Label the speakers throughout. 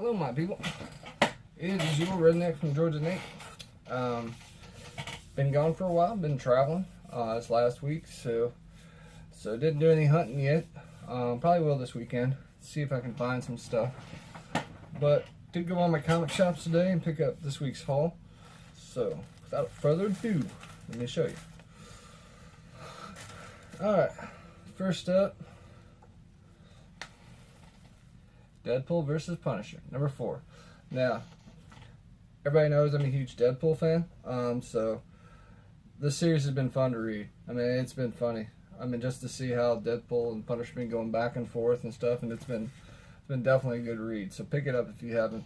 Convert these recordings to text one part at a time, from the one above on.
Speaker 1: Hello, my people. It is your redneck from Georgia, Nate. Been gone for a while. Been traveling. It's last week, so didn't do any hunting yet. Probably will this weekend. See if I can find some stuff. But did go on my comic shops today and pick up this week's haul. So without further ado, let me show you. All right. First up, Deadpool versus Punisher, number 4. Now, everybody knows I'm a huge Deadpool fan, so this series has been fun to read. I mean, it's been funny. I mean, just to see how Deadpool and Punisher been going back and forth and stuff, and it's been definitely a good read. So pick it up if you haven't.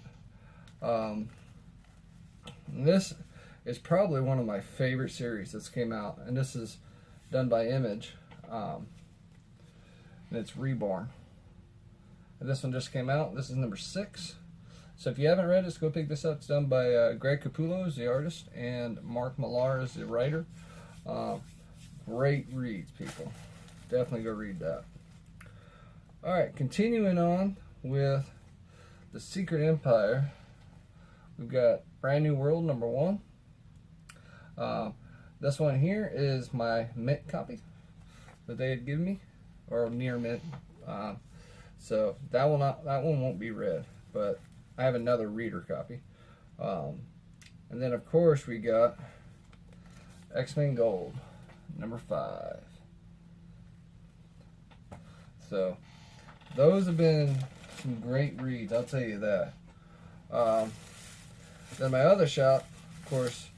Speaker 1: This is probably one of my favorite series that's came out, and this is done by Image, and it's Reborn. And this one just came out. This is number 6. So if you haven't read it, just go pick this up. It's done by Greg Capullo is the artist, and Mark Millar is the writer. Great reads, people. Definitely go read that. All right, continuing on with The Secret Empire, we've got Brand New World, number 1. This one here is my mint copy that they had given me, or near mint. So that one won't be read, but I have another reader copy. And then of course we got X-Men Gold, number 5. So those have been some great reads, I'll tell you that. Then my other shop, of course,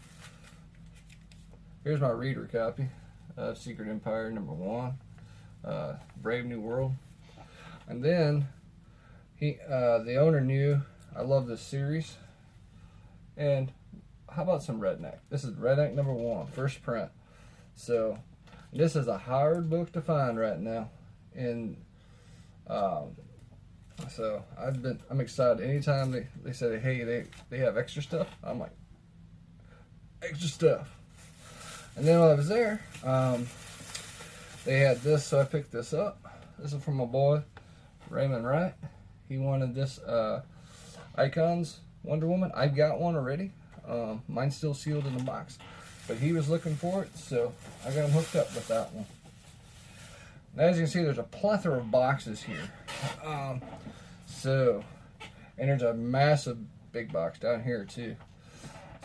Speaker 1: here's my reader copy of Secret Empire, number 1, Brave New World. And then the owner knew I love this series. And how about some Redneck? This is Redneck number 1, first print. So this is a hard book to find right now. And so I'm excited. Anytime they say, hey, they have extra stuff, I'm like, extra stuff. And then while I was there, they had this, so I picked this up. This is from my boy Ramon Wright. He wanted this Icons Wonder Woman. I've got one already. Mine's still sealed in the box, but he was looking for it, so I got him hooked up with that one. Now, as you can see, there's a plethora of boxes here. And there's a massive big box down here too.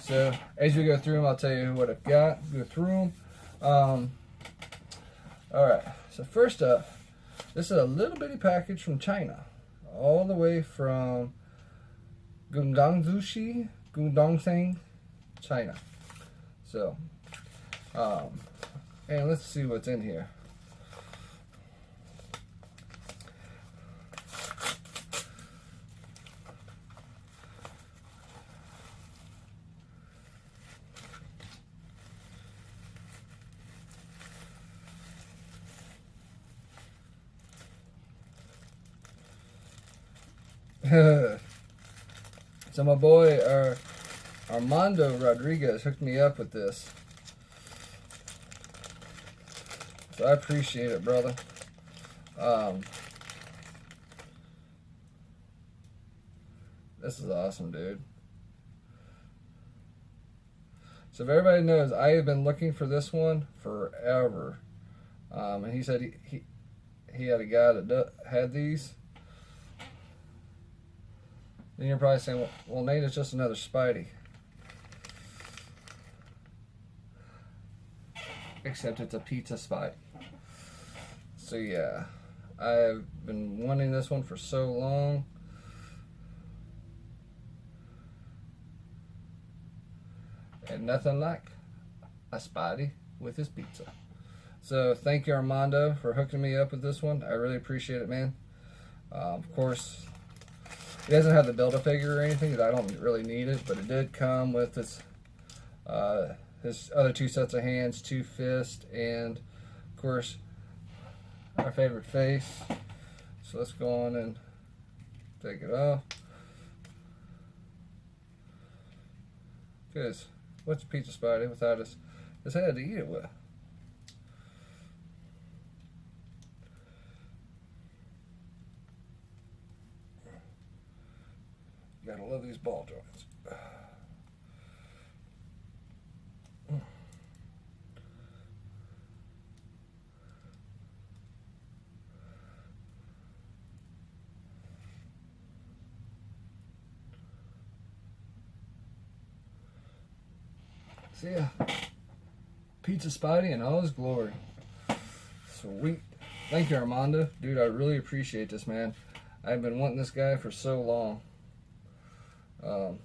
Speaker 1: So as we go through them, I'll tell you what I've got. Go through them. All right. So first up, this is a little bitty package from China, all the way from Guangdong, China. So, and let's see what's in here. So my boy Armando Rodriguez hooked me up with this, so I appreciate it, brother. This is awesome, dude. So if everybody knows, I have been looking for this one forever, and he said he had a guy that had these. Then you're probably saying, well, Nate, it's just another Spidey. Except it's a pizza Spidey. So yeah, I've been wanting this one for so long. And nothing like a Spidey with his pizza. So thank you, Armando, for hooking me up with this one. I really appreciate it, man. Of course, it doesn't have the Build-A-Figure or anything, because I don't really need it, but it did come with his other 2 sets of hands, 2 fists, and of course our favorite face. So let's go on and take it off. Because what's Pizza Spidey without his head to eat it with? Gotta love these ball joints. See ya. Pizza Spidey in all his glory. Sweet. Thank you, Armando. Dude, I really appreciate this, man. I've been wanting this guy for so long. And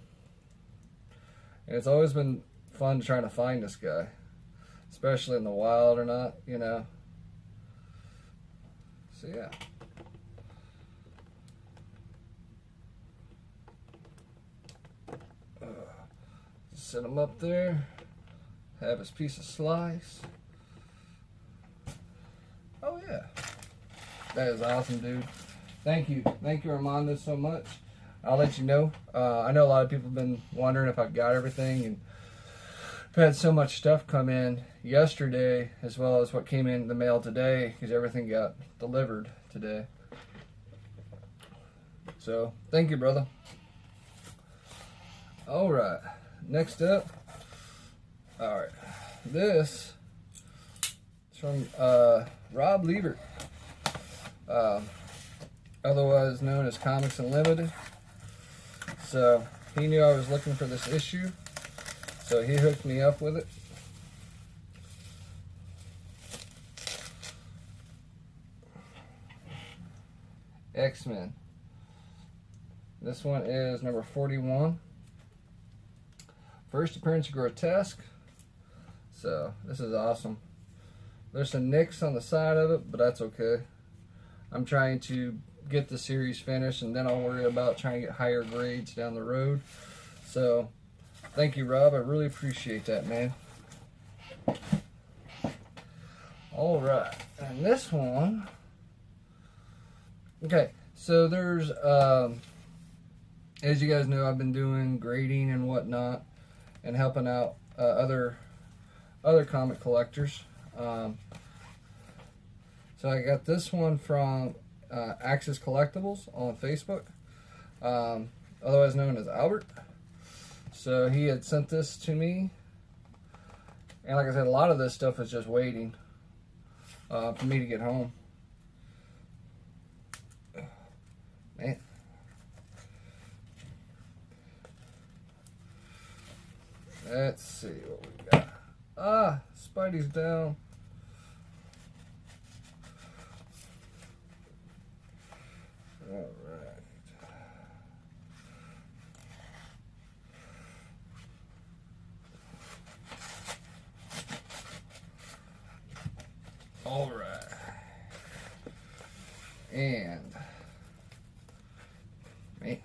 Speaker 1: it's always been fun trying to find this guy. Especially in the wild or not, you know. So, yeah. Set him up there. Have his piece of slice. Oh yeah. That is awesome, dude. Thank you. Thank you, Armando, so much. I'll let you know. I know a lot of people have been wondering if I've got everything, and I've had so much stuff come in yesterday as well as what came in the mail today, because everything got delivered today. So, thank you, brother. Alright. Next up. Alright. This is from Rob Liebert, otherwise known as Comics Unlimited. So he knew I was looking for this issue, so he hooked me up with it. X-Men. This one is number 41. First appearance of Grotesque. So this is awesome. There's some nicks on the side of it, but that's okay. I'm trying to get the series finished, and then I'll worry about trying to get higher grades down the road. So thank you, Rob. I really appreciate that, man. All right, and this one. Okay, so there's, as you guys know, I've been doing grading and whatnot, and helping out other comic collectors. So I got this one from Axis Collectibles on Facebook, otherwise known as Albert. So he had sent this to me, and like I said, a lot of this stuff is just waiting for me to get home. Man. Let's see what we got. Ah, Spidey's down. All right. All right. And man.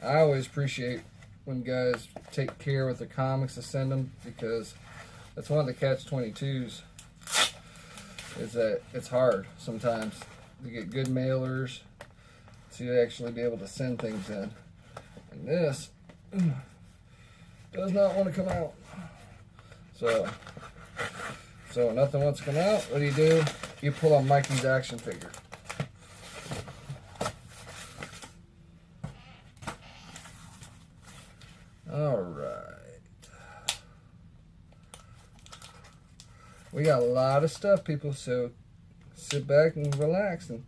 Speaker 1: I always appreciate when guys take care with the comics to send them, because that's one of the catch-22s, is that it's hard sometimes to get good mailers to actually be able to send things in. And this does not want to come out. So nothing wants to come out. What do? You pull on Mikey's action figure. Alright. We got a lot of stuff, people, so sit back and relax and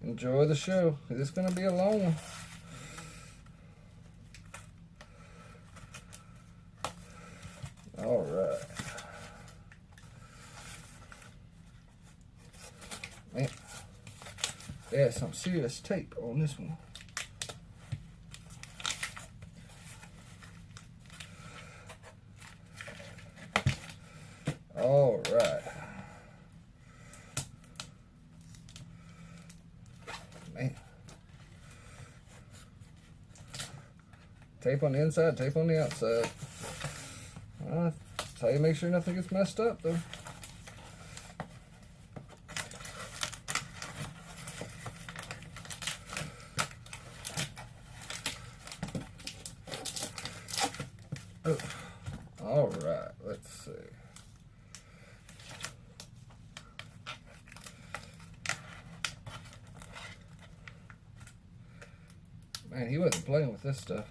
Speaker 1: enjoy the show. It's going to be a long one. Alright. Man, there's some serious tape on this one. All right. Man. Tape on the inside, tape on the outside. Tell you, make sure nothing gets messed up, though. Oh. All right, let's see. Man, he wasn't playing with this stuff.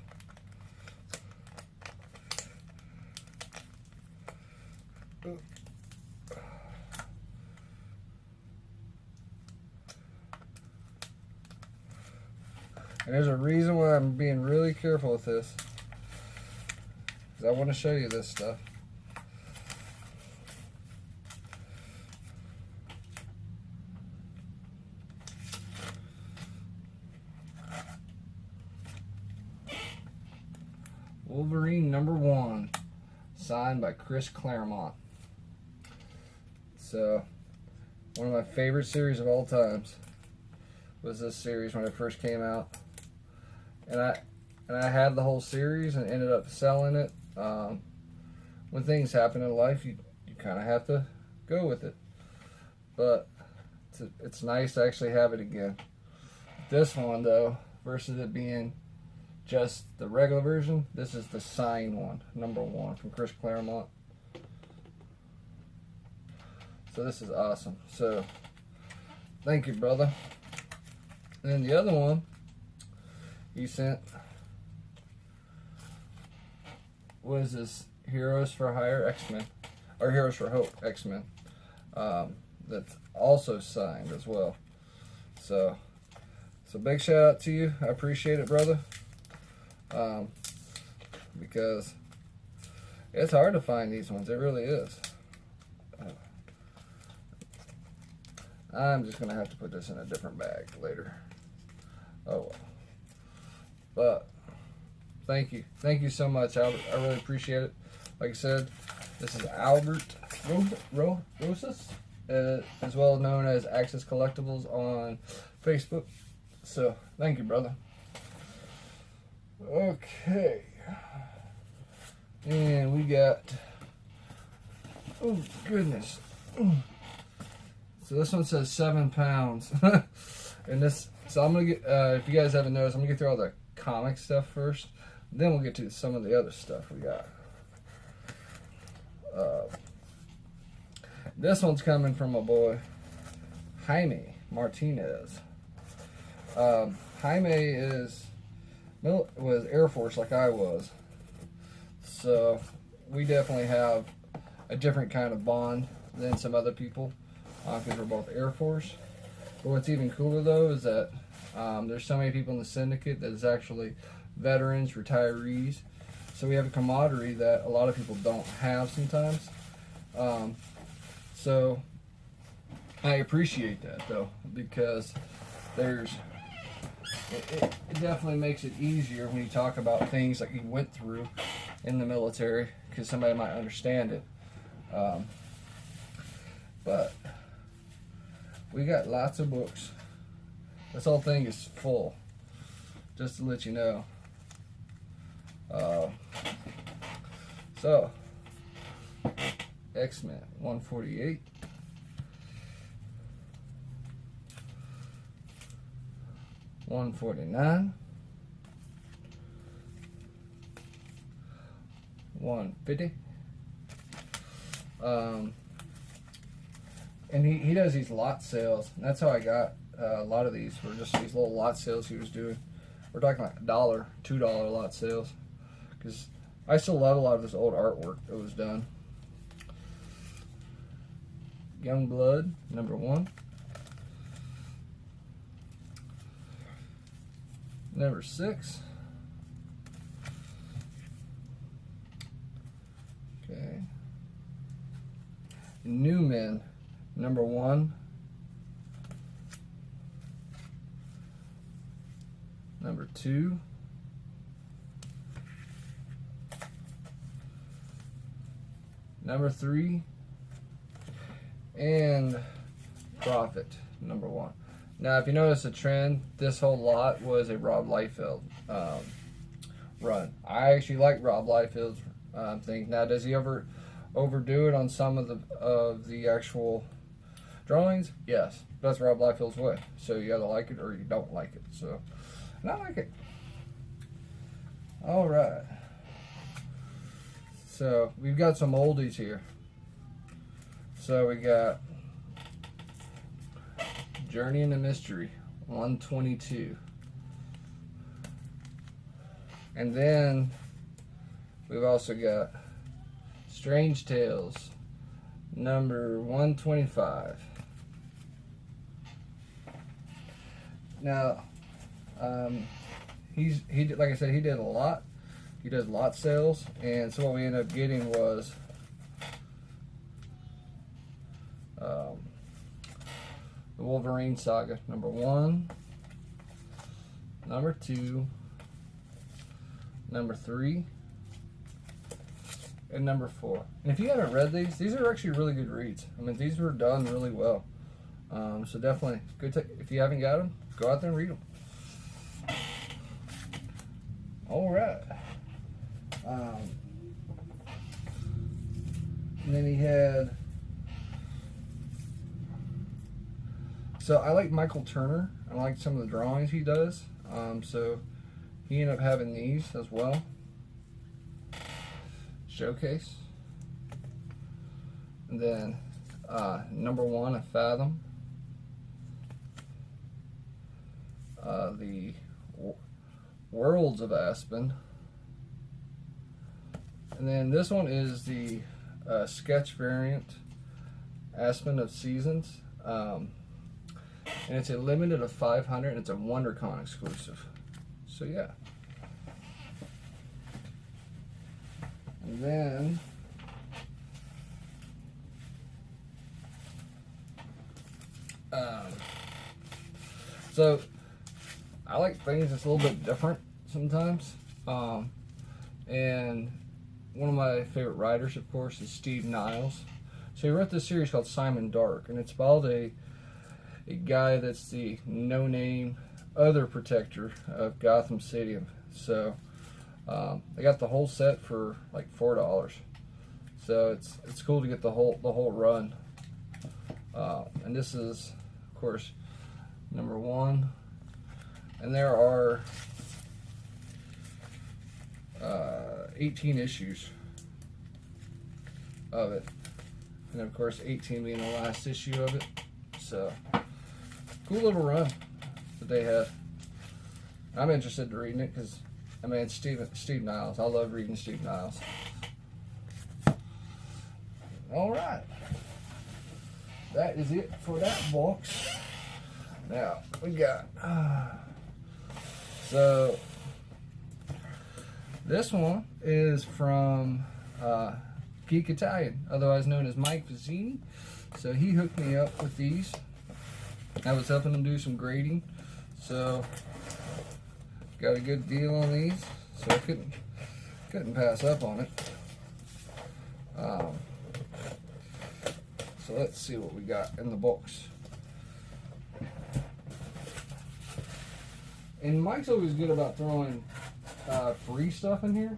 Speaker 1: And there's a reason why I'm being really careful with this. Because I want to show you this stuff. Wolverine #1, signed by Chris Claremont. So, one of my favorite series of all times was this series when it first came out, and I had the whole series and ended up selling it. When things happen in life, you kind of have to go with it, but it's nice to actually have it again. This one though, versus it being just the regular version, this is the signed one, #1 from Chris Claremont. So this is awesome. So thank you, brother. And then the other one he sent was this Heroes for Hire X-Men, or Heroes for Hope X-Men, that's also signed as well. So big shout out to you. I appreciate it, brother. Because it's hard to find these ones. It really is. I'm just gonna have to put this in a different bag later. Oh well. But thank you so much, Albert. I really appreciate it. Like I said, this is Albert Rosas, as well known as Access Collectibles on Facebook. So thank you, brother. Okay, and we got, oh goodness, so this one says 7 pounds. And this, so I'm gonna get, if you guys haven't noticed, I'm gonna get through all the comic stuff first, then we'll get to some of the other stuff we got. This one's coming from my boy Jaime Martinez. Jaime was Air Force like I was, so we definitely have a different kind of bond than some other people, because we're both Air Force. But what's even cooler though is that there's so many people in the Syndicate that is actually veterans, retirees, so we have a camaraderie that a lot of people don't have sometimes. So I appreciate that though, because it definitely makes it easier when you talk about things like you went through in the military, because somebody might understand it. But we got lots of books. This whole thing is full, just to let you know. So X-Men 148, $149, $150. And he does these lot sales. And that's how I got a lot of these. Were just these little lot sales he was doing. We're talking like $1, $2 lot sales. Because I still love a lot of this old artwork that was done. Young Blood, #1. #6. Okay. New Men, #1. #2. #3. And Prophet, #1. Now, if you notice a trend, this whole lot was a Rob Liefeld run. I actually like Rob Liefeld's thing. Now, does he ever overdo it on some of the actual drawings? Yes, that's Rob Liefeld's way. So you either like it or you don't like it. So, and I like it. All right. So we've got some oldies here. So we got Journey into Mystery, 122. And then we've also got Strange Tales, number 125. Now, he did, like I said, he did a lot. He does lot sales, and so what we ended up getting was the Wolverine Saga, number 1, number 2, number 3, and number 4. And if you haven't read these are actually really good reads. I mean, these were done really well. So definitely, if you haven't got them, go out there and read them. All right. And then he had. So I like Michael Turner. I like some of the drawings he does. So he ended up having these as well. Showcase. And then number 1, a Fathom. The Worlds of Aspen. And then this one is the sketch variant Aspen of Seasons. And it's a limited of 500, and it's a WonderCon exclusive. So yeah. And then so I like things that's a little bit different sometimes. And one of my favorite writers, of course, is Steve Niles. So he wrote this series called Simon Dark, and it's about a guy that's the no-name other protector of Gotham City. So I got the whole set for like $4. So it's cool to get the whole run. And this is, of course, number 1. And there are 18 issues of it. And of course 18 being the last issue of it. So cool little run that they had. I'm interested in reading it because, I mean, it's Steve Niles. I love reading Steve Niles. Alright. That is it for that box. Now, we got... so, this one is from Geek Italian, otherwise known as Mike Vizzini. So he hooked me up with these. I was helping him do some grading, so got a good deal on these. So I couldn't pass up on it. So let's see what we got in the box. And Mike's always good about throwing free stuff in here,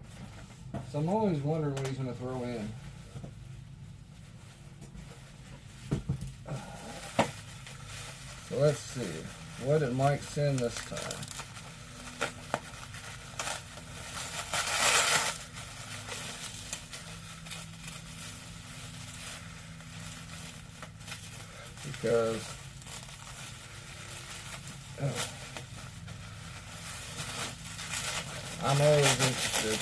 Speaker 1: so I'm always wondering what he's going to throw in. So let's see, what did Mike send this time? Because I'm always interested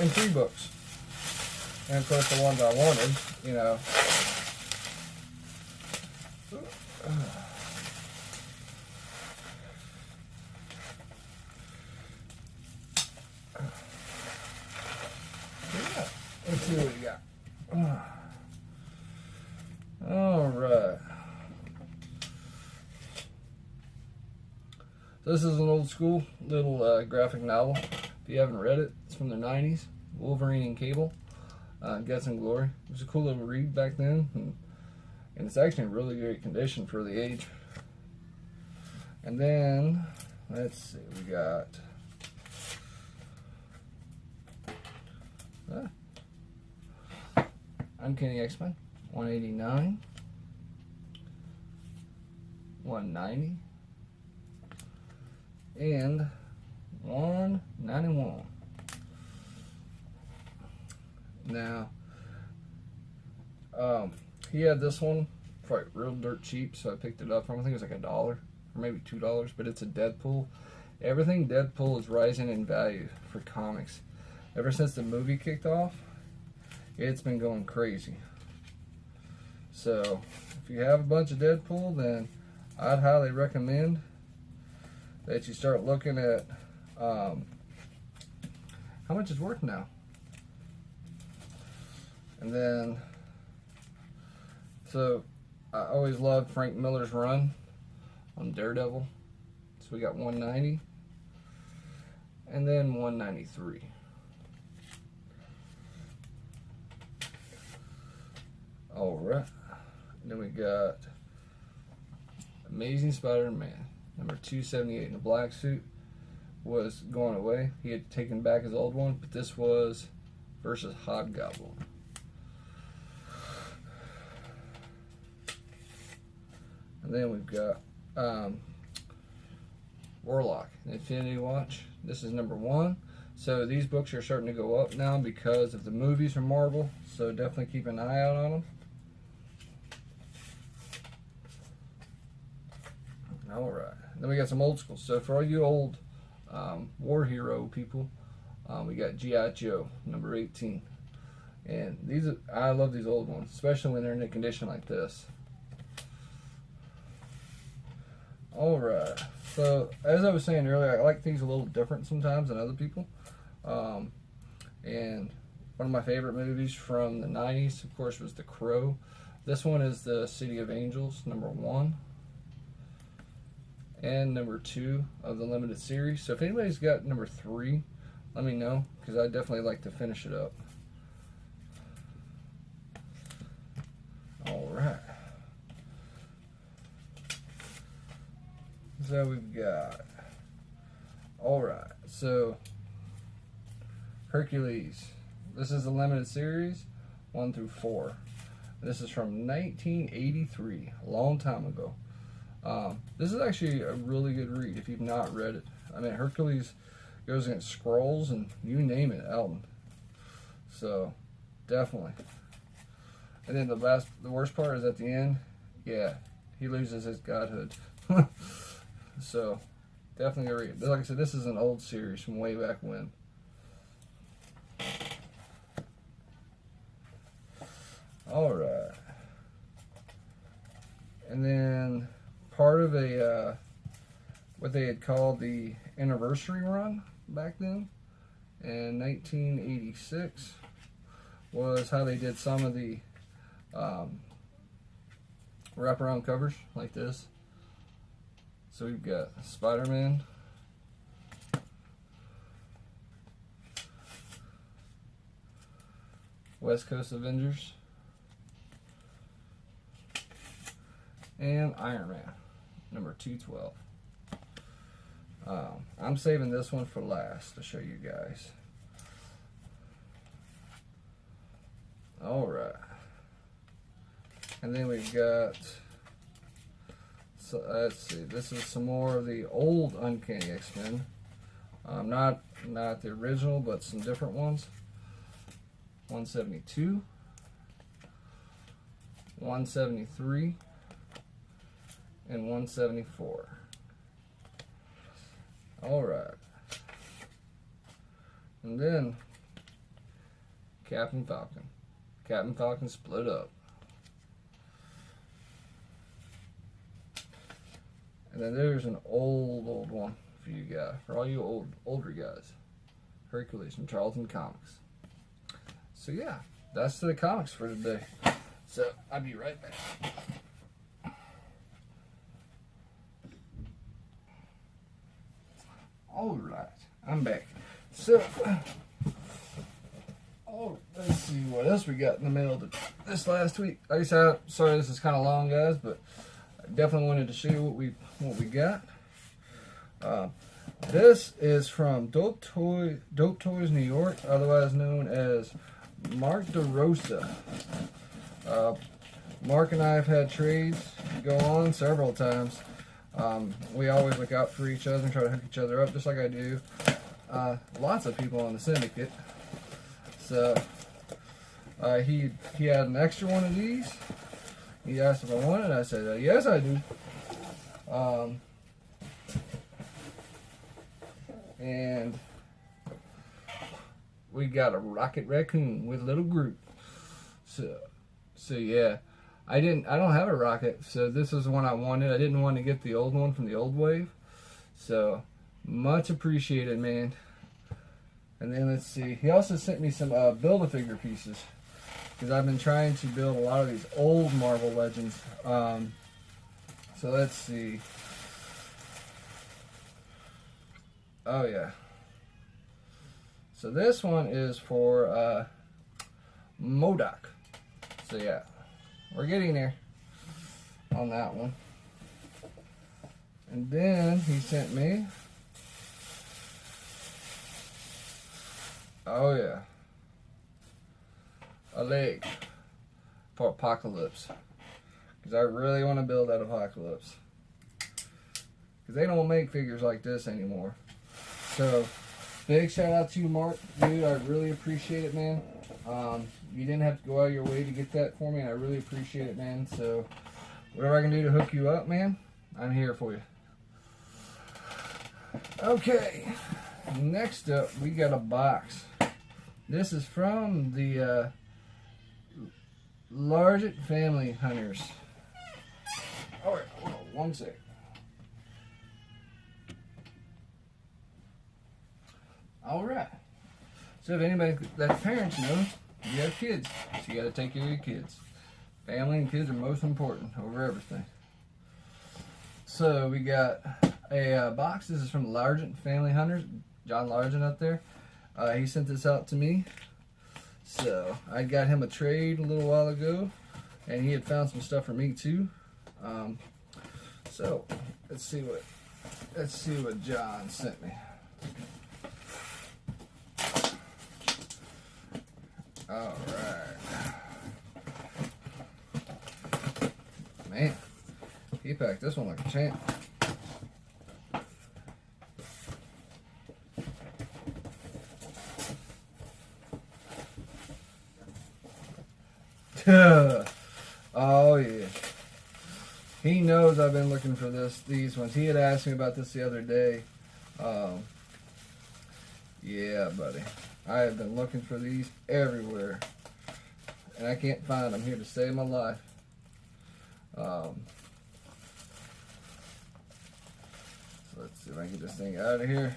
Speaker 1: in free books. And of course the ones I wanted, you know. Yeah, let's see what we got. Alright. This is an old school little graphic novel. If you haven't read it, it's from the 90s. Wolverine and Cable. Guts and Glory. It was a cool little read back then. And it's actually in really great condition for the age. And then, let's see, we got... Uncanny X-Men. 189. 190. And 191. Now, he had this one for like real dirt cheap, so I picked it up from, I think it was like $1 or maybe $2, but it's a Deadpool, everything Deadpool is rising in value for comics. Ever since the movie kicked off, it's been going crazy. So, if you have a bunch of Deadpool, then I'd highly recommend that you start looking at how much it's worth now. And then, so I always loved Frank Miller's run on Daredevil. So we got 190 and then 193. Alright. Then we got Amazing Spider-Man, number 278 in the black suit, was going away. He had taken back his old one, but this was versus Hobgoblin. And then we've got Warlock, Infinity Watch. This is number 1. So these books are starting to go up now because of the movies from Marvel. So definitely keep an eye out on them. Alright, then we got some old school. So for all you old war hero people, we got G.I. Joe, number 18. And these are, I love these old ones, especially when they're in a condition like this. Alright, so as I was saying earlier, I like things a little different sometimes than other people. And one of my favorite movies from the 90s, of course, was The Crow. This one is The City of Angels, number 1. And number 2 of the limited series. So if anybody's got number 3, let me know, because I'd definitely like to finish it up. Alright. So we've got, alright, so Hercules. This is the limited series, 1 through 4. This is from 1983, a long time ago. This is actually a really good read if you've not read it. I mean, Hercules goes against Skrulls and you name it, Elton. So, definitely. And then the worst part is at the end, yeah, he loses his godhood. So, definitely a read. Like I said, this is an old series from way back when. Alright. And then part of a what they had called the anniversary run back then in 1986 was how they did some of the wraparound covers like this. So we've got Spider-Man, West Coast Avengers, and Iron Man, number 212. I'm saving this one for last to show you guys. Alright. And then we've got, so let's see, this is some more of the old Uncanny X-Men. Not the original, but some different ones. 172, 173, and 174. Alright. And then Captain Falcon. Captain Falcon split up. And then there's an old one for you guys, for all you older guys. Hercules from Charlton Comics. So yeah, that's the comics for today. So I'll be right back. Alright, I'm back. So, let's see what else we got in the mail this last week. Like I said, sorry this is kind of long, guys, but I definitely wanted to show you what we got. This is from Dope Toys New York, otherwise known as Mark DeRosa. Mark and I have had trades go on several times. We always look out for each other and try to hook each other up, just like I do lots of people on the Syndicate. So he had an extra one of these. He asked if I wanted it. I said, yes, I do. And we got a rocket raccoon with a little group. So yeah. I don't have a rocket, so this is the one I wanted. I didn't want to get the old one from the old wave. So much appreciated, man. And then let's see. He also sent me some Build-A-Figure pieces, because I've been trying to build a lot of these old Marvel Legends. So let's see. Oh yeah. So this one is for MODOK. So yeah, we're getting there on that one. And then he sent me, oh yeah, a leg for Apocalypse, because I really want to build that Apocalypse, because they don't make figures like this anymore. So big shout out to you, Mark, dude. I really appreciate it, man. You didn't have to go out of your way to get that for me, and I really appreciate it, man. So whatever I can do to hook you up, man, I'm here for you. Okay, next up we got a box. This is from the Largent Family Hunters. Alright, hold on one sec. Alright, so if anybody that parents know, you have kids, so you got to take care of your kids. Family and kids are most important over everything. So we got a box. This is from Largent Family Hunters. John Largent up there. He sent this out to me. So I got him a trade a little while ago, and he had found some stuff for me too. So let's see what John sent me. All right, man, he packed this one like a champ. Oh yeah, he knows I've been looking for these ones. He had asked me about this the other day. Yeah, buddy, I have been looking for these everywhere, and I can't find them here to save my life. So let's see if I can get this thing out of here.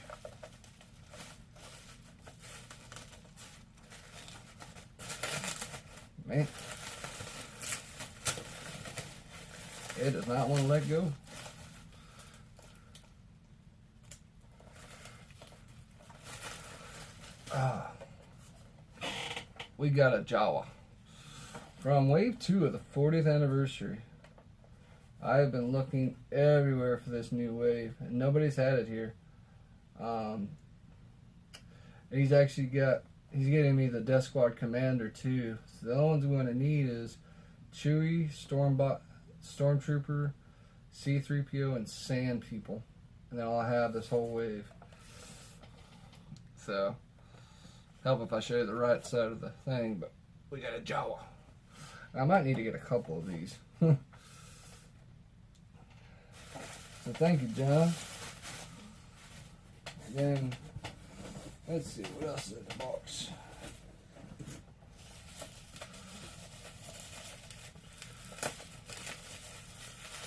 Speaker 1: Man, it does not want to let go. We got a Jawa from Wave 2 of the 40th anniversary. I have been looking everywhere for this new wave, and nobody's had it here. He's getting me the Death Squad Commander too. So the only ones we're going to need is Chewie, Stormtrooper, C-3PO, and Sand People. And then I'll have this whole wave. So, help if I show you the right side of the thing, but we got a Jawa. I might need to get a couple of these. So thank you, John. And then, let's see, what else is in the box?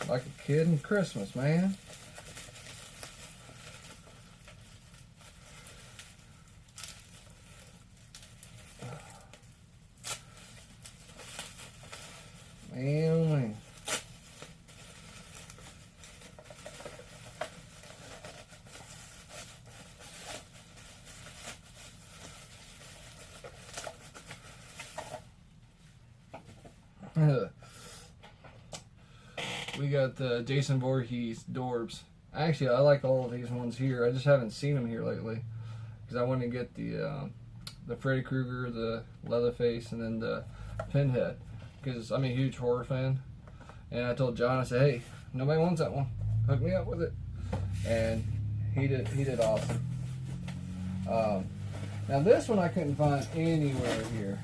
Speaker 1: Like a kid in Christmas, man. Man, oh man. We got the Jason Voorhees Dorbs. Actually, I like all of these ones here. I just haven't seen them here lately because I want to get the Freddy Krueger, the Leatherface, and then the Pinhead, because I'm a huge horror fan. And I told John, I said, hey, nobody wants that one. Hook me up with it. And he did awesome. Now this one I couldn't find anywhere here.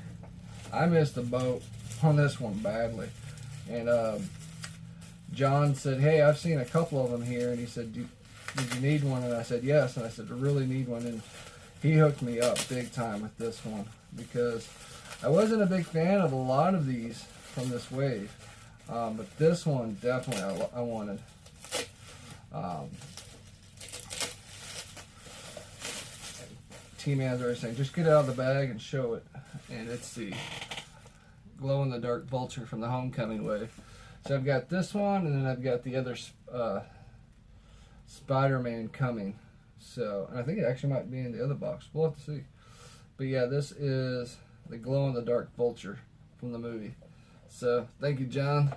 Speaker 1: I missed the boat on this one badly. And John said, hey, I've seen a couple of them here. And he said, did you need one? And I said, yes. And I said, I really need one. And he hooked me up big time with this one because I wasn't a big fan of a lot of these from this wave. But this one definitely I wanted. T-Man's already saying, just get it out of the bag and show it. And it's the glow-in-the-dark vulture from the Homecoming wave. So I've got this one, and then I've got the other Spider-Man coming. So, and I think it actually might be in the other box. We'll have to see. But yeah, this is the glow-in-the-dark vulture from the movie. So, thank you, John.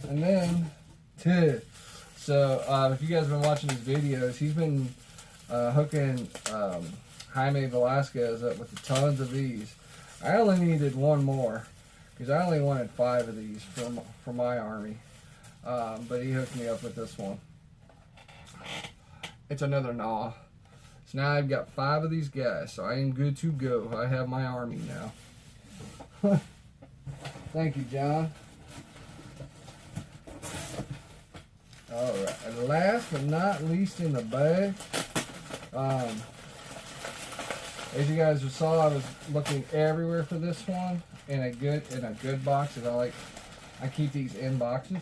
Speaker 1: And then, so if you guys have been watching his videos, he's been hooking Jaime Velasquez up with tons of these. I only needed one more because I only wanted 5 of these for my army. But he hooked me up with this one. It's another gnaw. So now I've got 5 of these guys, so I am good to go. I have my army now. Thank you, John. Alright, and last but not least in the bag, as you guys saw, I was looking everywhere for this one in a good box. And I keep these in boxes.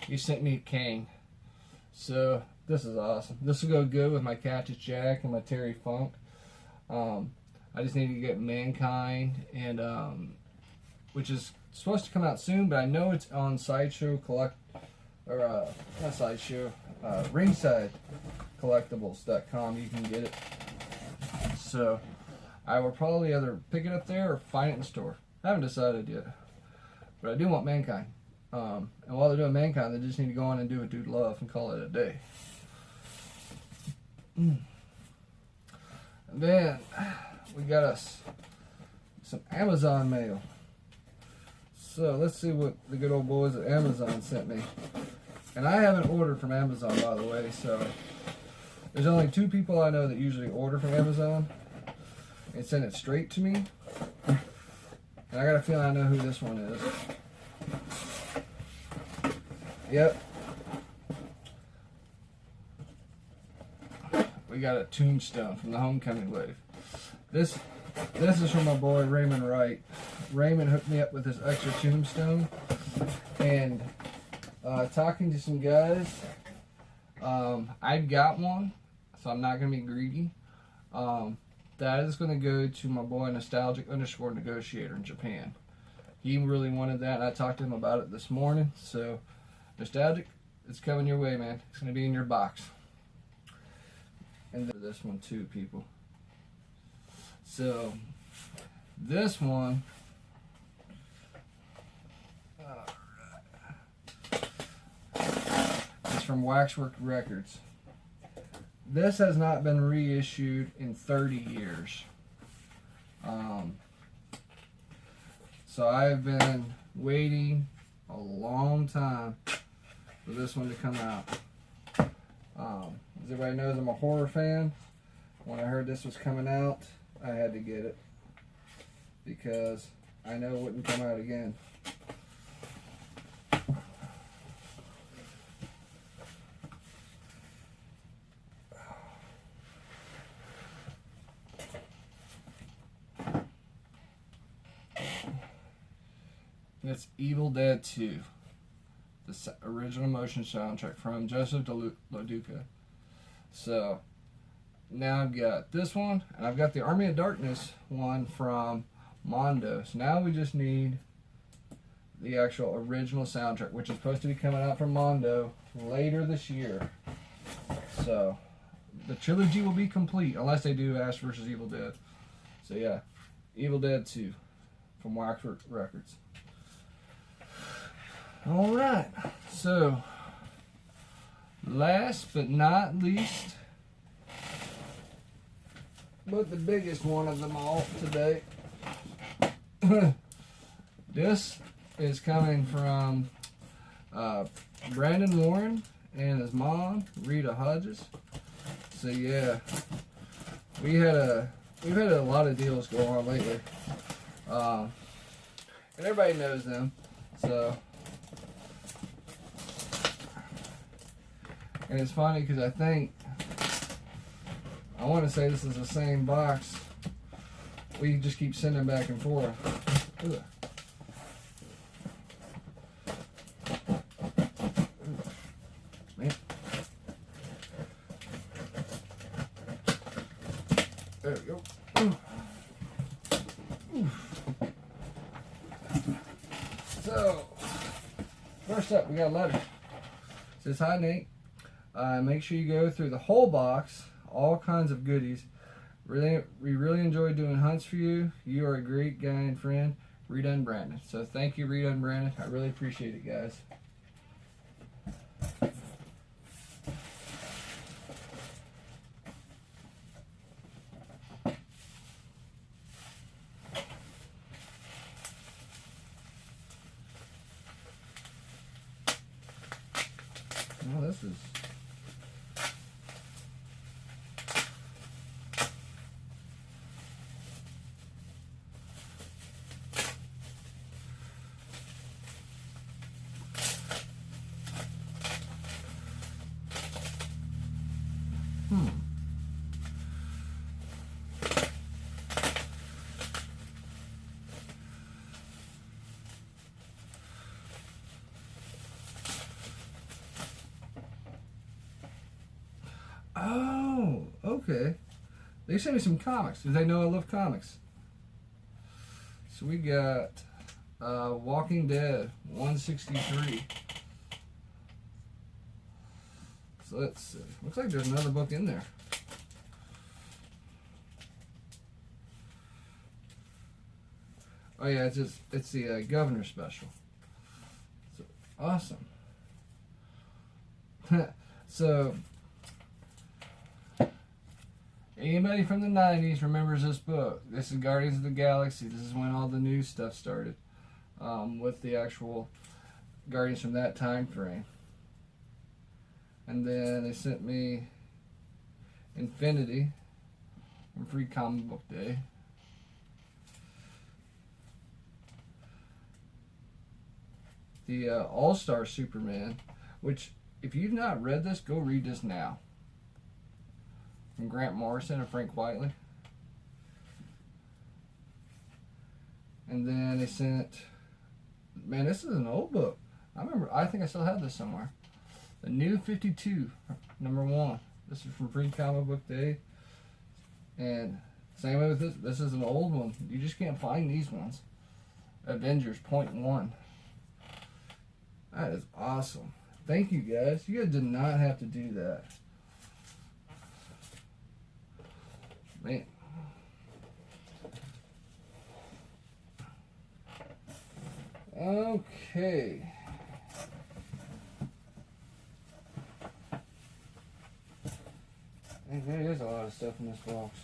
Speaker 1: He sent me Kang, so this is awesome. This will go good with my Cactus Jack and my Terry Funk. I just need to get Mankind, and which is supposed to come out soon, but I know it's on Sideshow not Sideshow, Ringside Collectibles.com. You can get it. So I will probably either pick it up there or find it in the store. I haven't decided yet, but I do want Mankind. And while they're doing Mankind, they just need to go on and do a Dude Love and call it a day. And then we got us some Amazon mail. So let's see what the good old boys at Amazon sent me. And I haven't ordered from Amazon, by the way, so there's only 2 people I know that usually order from Amazon and send it straight to me. And I got a feeling I know who this one is. Yep. We got a Tombstone from the Homecoming wave. This is from my boy Ramon Wright. Raymond hooked me up with this extra Tombstone, and talking to some guys, I've got one, so I'm not going to be greedy. That is going to go to my boy Nostalgic_Negotiator in Japan. He really wanted that, and I talked to him about it this morning. So, Nostalgic, it's coming your way, man. It's going to be in your box. And this one too, people. So, this one, is from Waxwork Records. This has not been reissued in 30 years. So I've been waiting a long time for this one to come out. As everybody knows, I'm a horror fan. When I heard this was coming out, I had to get it because I know it wouldn't come out again. It's Evil Dead 2, the original motion soundtrack from Joseph DeLuca. So now I've got this one, and I've got the Army of Darkness one from Mondo. So now we just need the actual original soundtrack, which is supposed to be coming out from Mondo later this year. So the trilogy will be complete unless they do Ash vs. Evil Dead. So yeah, Evil Dead 2 from Waxwork Records. Alright, so last but not least, but the biggest one of them all today, this is coming from Brandon Warren and his mom, Rita Hodges. So yeah, we've had a lot of deals go on lately, and everybody knows them. So, and it's funny because I want to say this is the same box. We just keep sending back and forth. Ugh. Man. There we go. So, first up, we got a letter. It says, "Hi Nate. Make sure you go through the whole box, all kinds of goodies. We really enjoy doing hunts for you. You are a great guy and friend, Rita and Brandon." So thank you, Rita and Brandon. I really appreciate it, guys. Well, this is... Oh, okay. They sent me some comics. Do they know I love comics? So we got Walking Dead 163. So let's see. Looks like there's another book in there. Oh yeah, it's the Governor special. So, awesome. So anybody from the 90s remembers this book. This is Guardians of the Galaxy. This is when all the new stuff started, with the actual Guardians from that time frame. And then they sent me Infinity from Free Comic Book Day. The All-Star Superman, which if you've not read this, go read this now. From Grant Morrison and Frank Whiteley. And then they sent, man, this is an old book. I think I still have this somewhere. The New 52, #1. This is from Free Comic Book Day. And same way with this. This is an old one. You just can't find these ones. Avengers .1. That is awesome. Thank you guys. You guys did not have to do that. Man. Okay. Man, there is a lot of stuff in this box.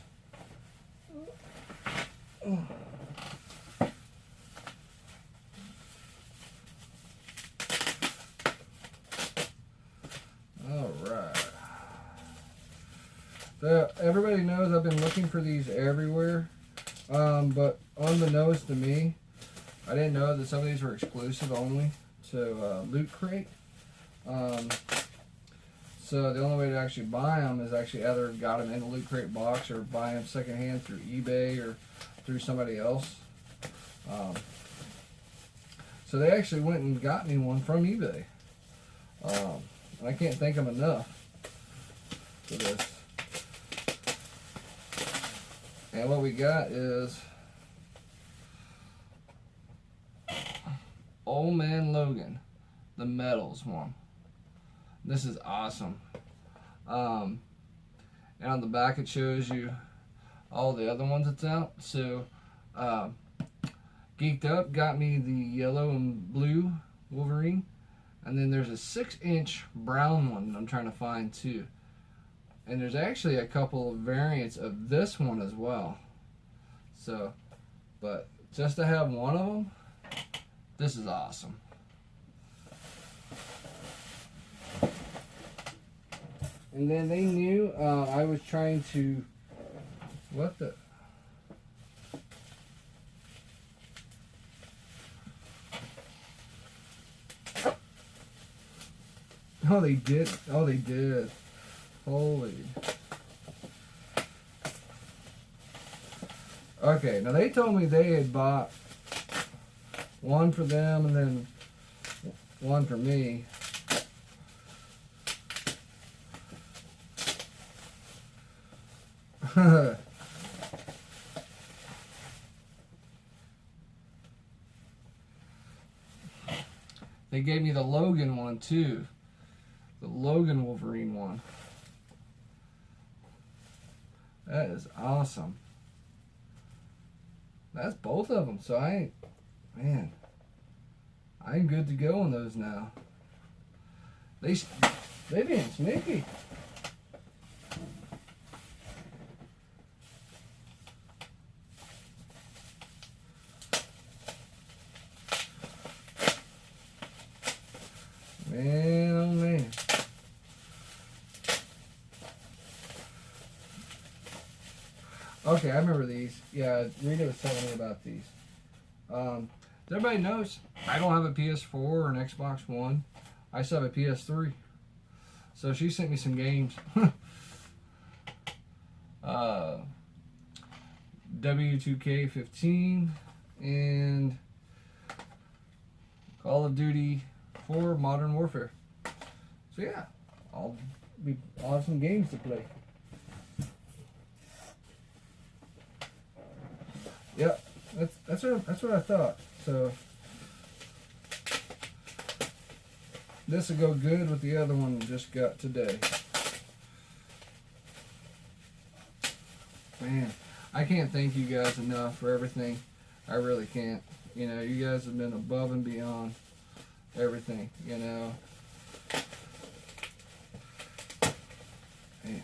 Speaker 1: Alright. So everybody knows I've been looking for these everywhere. But unbeknownst to me, I didn't know that some of these were exclusive only to Loot Crate. So the only way to actually buy them is actually either got them in a Loot Crate box or buy them secondhand through eBay or through somebody else. So they actually went and got me one from eBay. And I can't thank them enough for this. And what we got is Old Man Logan, the Metals one. This is awesome. And on the back it shows you all the other ones that's out. So Geeked Up got me the yellow and blue Wolverine. And then there's a 6-inch brown one I'm trying to find too. And there's actually a couple of variants of this one as well. So, but just to have one of them, this is awesome. And then they knew I was trying to, what the? No, they did. Oh, they did. Holy. Okay, now they told me they had bought one for them and then one for me. They gave me the Logan one too. The Logan Wolverine one. That is awesome. That's both of them. So man, I'm good to go on those now. They being sneaky. Man, oh man. Okay, I remember these. Yeah, Rita was telling me about these. Everybody knows I don't have a PS4 or an Xbox One. I still have a PS3. So she sent me some games. W2K15 and Call of Duty 4 Modern Warfare. So yeah, I'll have some games to play. Yep, that's what I thought. So this will go good with the other one we just got today. Man, I can't thank you guys enough for everything. I really can't. You know, you guys have been above and beyond everything, you know. Man.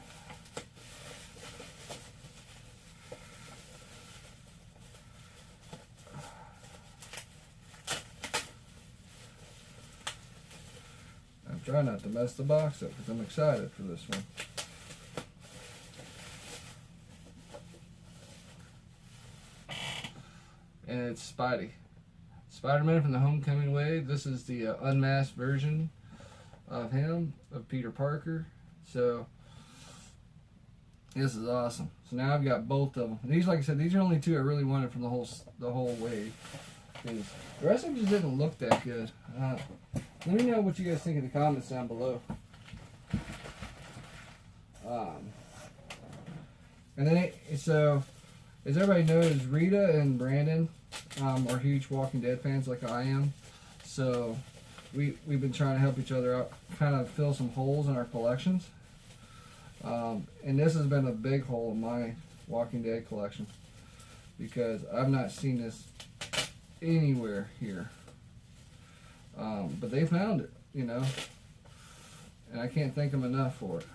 Speaker 1: I'm trying not to mess the box up because I'm excited for this one. And it's Spidey. Spider-Man from the Homecoming Wave. This is the unmasked version of him, of Peter Parker. So, this is awesome. So now I've got both of them. And these, like I said, these are only two I really wanted from the whole wave. Because the rest of them just didn't look that good. Let me know what you guys think in the comments down below. And then, so, as everybody knows, Rita and Brandon are huge Walking Dead fans like I am. So, we've been trying to help each other out, kind of fill some holes in our collections. And this has been a big hole in my Walking Dead collection. Because I've not seen this anywhere here. But they found it, you know. And I can't thank them enough for it.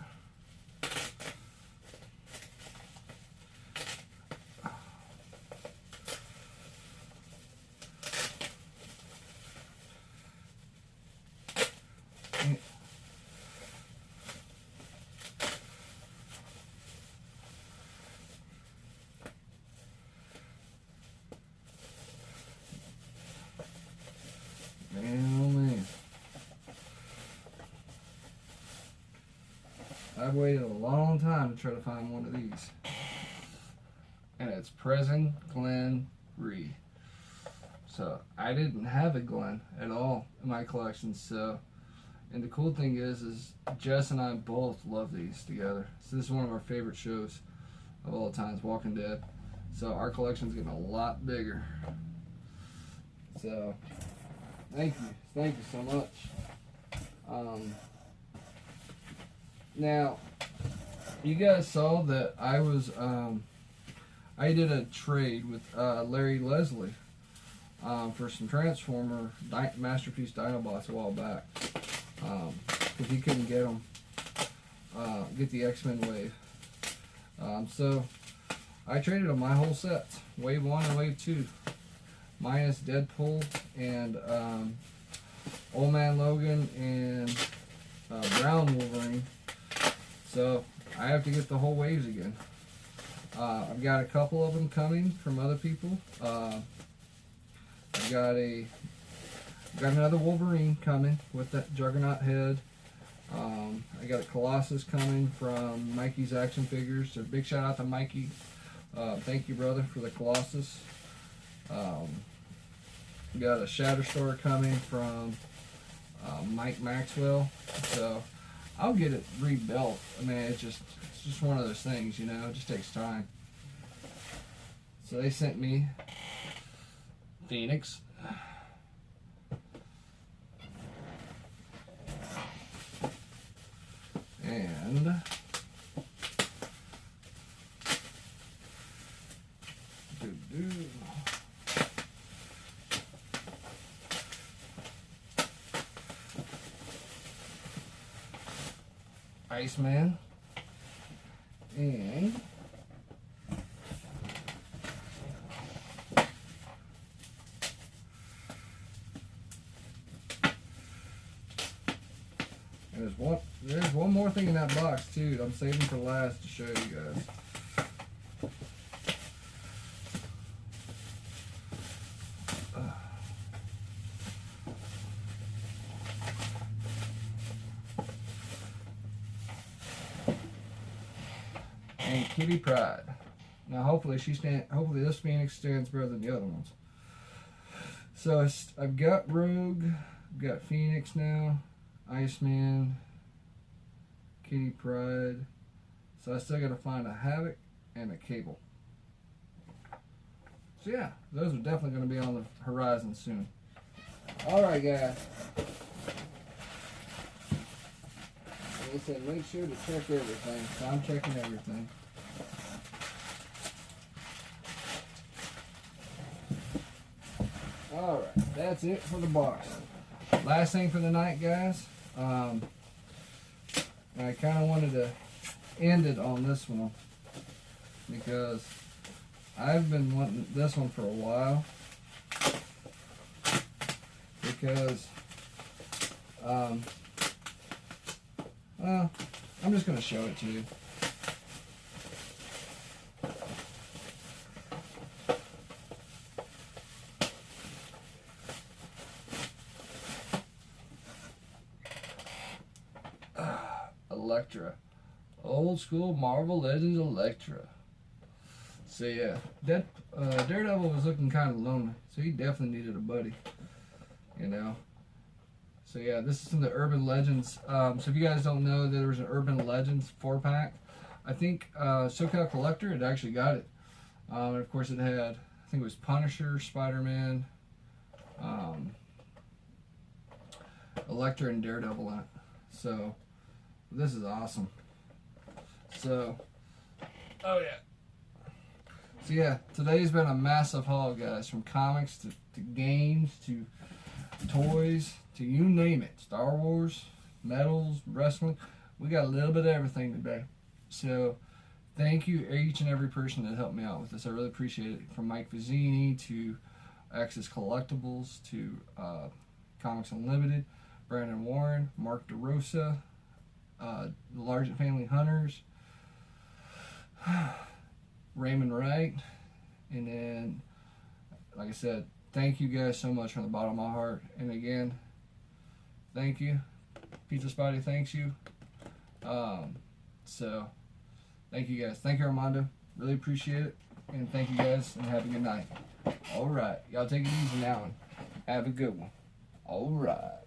Speaker 1: I've waited a long time to try to find one of these. And it's Prison Glen Ree. So I didn't have a Glen at all in my collection. So, and the cool thing is Jess and I both love these together. So this is one of our favorite shows of all times, Walking Dead. So our collection's getting a lot bigger. So thank you so much. Now, you guys saw that I was, I did a trade with Larry Leslie for some Transformer Masterpiece Dinobots a while back. Because he couldn't get them, get the X-Men wave. So, I traded on my whole sets, Wave 1 and Wave 2, minus Deadpool and Old Man Logan and Brown Wolverine. So I have to get the whole waves again. I've got a couple of them coming from other people. I've got another Wolverine coming with that Juggernaut head. I got a Colossus coming from Mikey's Action Figures. So big shout out to Mikey. Thank you, brother, for the Colossus. Got a Shatterstar coming from Mike Maxwell. So I'll get it rebuilt. I mean, it's just one of those things, you know. It just takes time. So they sent me Phoenix. And Iceman, and there's one more thing in that box too. I'm saving for last to show you guys. And Kitty Pryde. Now hopefully hopefully this Phoenix stands better than the other ones. So I've got Rogue, I've got Phoenix now, Iceman, Kitty Pryde. So I still got to find a Havoc and a Cable. So yeah, those are definitely going to be on the horizon soon. Alright guys. Like I said, make sure to check everything. So I'm checking everything. Alright, that's it for the box. Last thing for the night, guys. I kind of wanted to end it on this one because I've been wanting this one for a while. Because, well, I'm just going to show it to you. Electra. Old school Marvel Legends Electra. So yeah, Daredevil was looking kind of lonely, so he definitely needed a buddy, you know. So yeah, this is from the Urban Legends. So if you guys don't know, there was an Urban Legends 4-pack. I think SoCal Collector had actually got it. And of course it had, I think it was Punisher, Spider-Man, Electra, and Daredevil in it. So this is awesome. So, oh yeah. So yeah, today's been a massive haul, guys. From comics to games to toys to you name it. Star Wars, metals, wrestling. We got a little bit of everything today. So thank you each and every person that helped me out with this. I really appreciate it. From Mike Vizzini to Access Collectibles to Comics Unlimited, Brandon Warren, Mark DeRosa, the Largent Family Hunters, Ramon Wright, and then, like I said, thank you guys so much from the bottom of my heart. And again, thank you. Pizza Spotty thanks you. So, thank you guys. Thank you, Armando. Really appreciate it. And thank you guys, and have a good night. All right. Y'all take it easy now, and have a good one. All right.